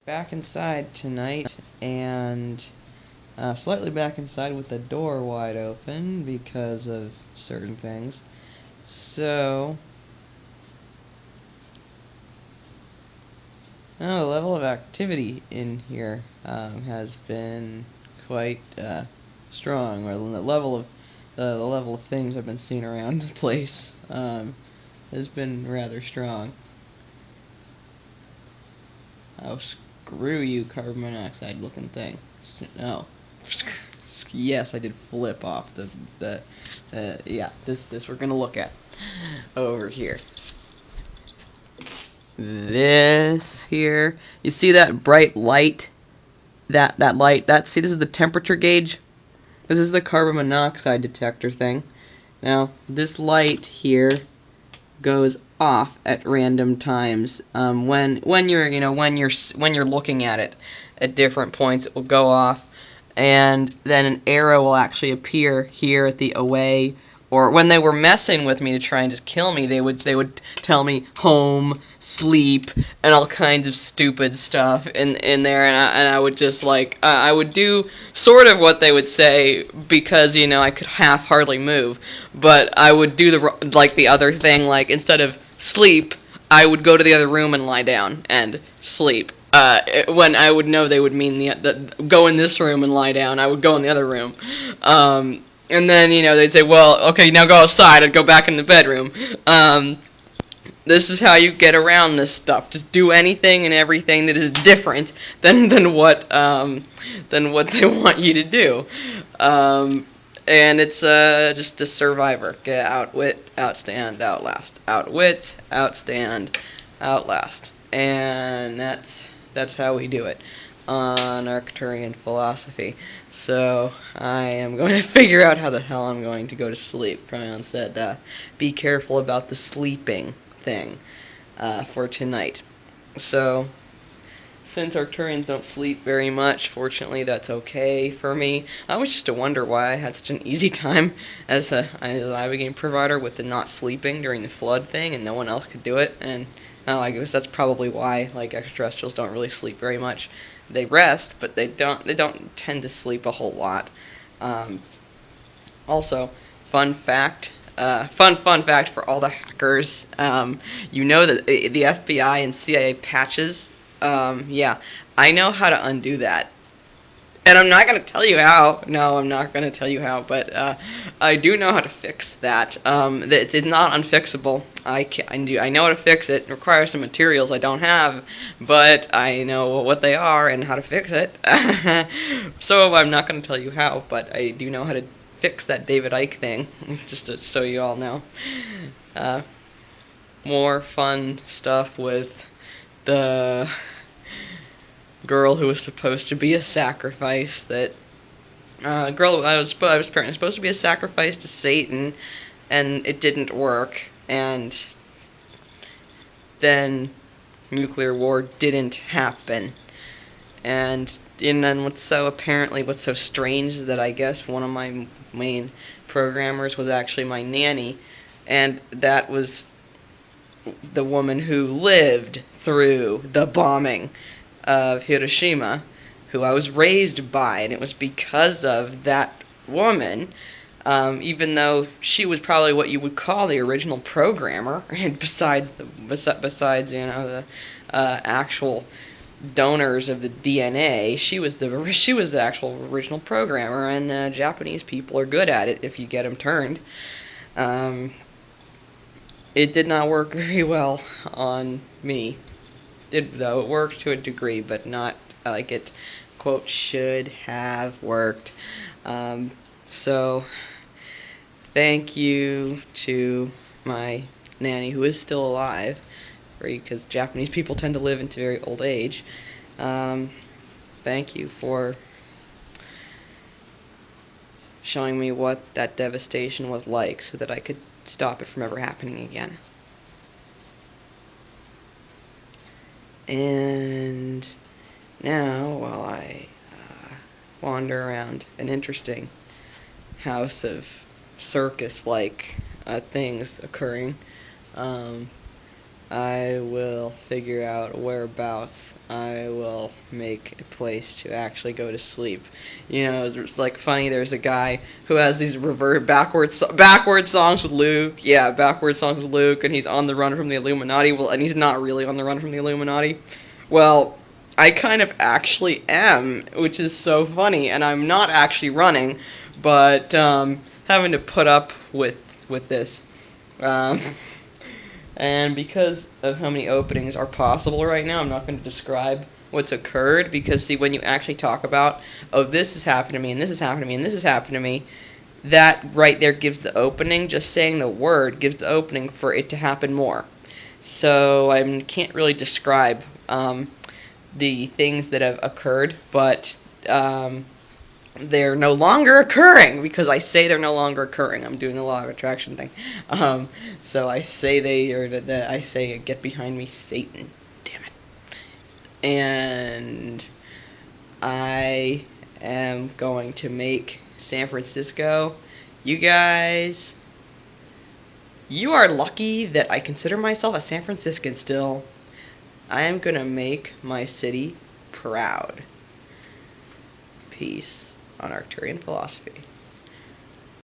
back inside tonight, and slightly back inside with the door wide open because of certain things. So, the level of activity in here has been quite strong. Or the level of things I've been seeing around the place has been rather strong. Oh, screw you, carbon monoxide looking thing. No. Yes, I did flip off yeah, this we're gonna look at over here. This here, you see that bright light? That light, see, this is the temperature gauge. This is the carbon monoxide detector thing. Now, this light here goes off at random times. When you're looking at it at different points, it will go off, and then an arrow will actually appear here at the away. Or when they were messing with me to try and just kill me, they would tell me home, sleep, and all kinds of stupid stuff in there, and I would just I would do sort of what they would say because I could hardly move, but I would do the other thing, instead of sleep, I would go to the other room and lie down and sleep. When I would know they would mean go in this room and lie down, I would go in the other room. And then, they'd say, well, okay, now go outside. I'd go back in the bedroom. This is how you get around this stuff. Just do anything and everything that is different than what they want you to do. And it's just a survivor. Get outwit, outstand, outlast. Outwit, outstand, outlast. And that's how we do it on Arcturian philosophy. So I am going to figure out how the hell I'm going to go to sleep. Cryon said, be careful about the sleeping thing for tonight. So, since Arcturians don't sleep very much, fortunately that's okay for me. I was just to wonder why I had such an easy time as an Ivy game provider with the not sleeping during the flood thing, and no one else could do it. And I guess that's probably why extraterrestrials don't really sleep very much. They rest, but they don't tend to sleep a whole lot. Also, fun fact for all the hackers. You know that the FBI and CIA patches. Yeah, I know how to undo that. And I'm not going to tell you how. No, I'm not going to tell you how, but I do know how to fix that. It's not unfixable. I know how to fix it. It requires some materials I don't have, but I know what they are and how to fix it. So I'm not going to tell you how, but I do know how to fix that David Icke thing, just so you all know. More fun stuff with the girl who was supposed to be a sacrifice. I was supposed to be a sacrifice to Satan, and it didn't work. And then nuclear war didn't happen. And then what's so strange is that I guess one of my main programmers was actually my nanny, and that was the woman who lived through the bombing of Hiroshima, who I was raised by, and it was because of that woman, even though she was probably what you would call the original programmer, and besides the actual donors of the DNA, she was the actual original programmer, and Japanese people are good at it if you get them turned. It did not work very well on me. Though it worked to a degree, but not like it, quote, should have worked. So, thank you to my nanny, who is still alive, because Japanese people tend to live into very old age. Thank you for showing me what that devastation was like, so that I could stop it from ever happening again. And now, while I wander around an interesting house of circus-like things occurring, I will figure out whereabouts. I will make a place to actually go to sleep. You know, it's like funny. There's a guy who has these backward songs with Luke. Yeah, backward songs with Luke, and he's on the run from the Illuminati. Well, and he's not really on the run from the Illuminati. Well, I kind of actually am, which is so funny, and I'm not actually running, but having to put up with this. And because of how many openings are possible right now, I'm not going to describe what's occurred, because see, when you actually talk about, oh, this has happened to me, and this has happened to me, and this has happened to me, that right there gives the opening. Just saying the word gives the opening for it to happen more. So I can't really describe the things that have occurred, but they're no longer occurring, because I say they're no longer occurring. I'm doing a law of attraction thing. So I say I say, get behind me, Satan. Damn it. And I am going to make San Francisco. You guys, you are lucky that I consider myself a San Franciscan still. I am going to make my city proud. Peace on Arcturian philosophy.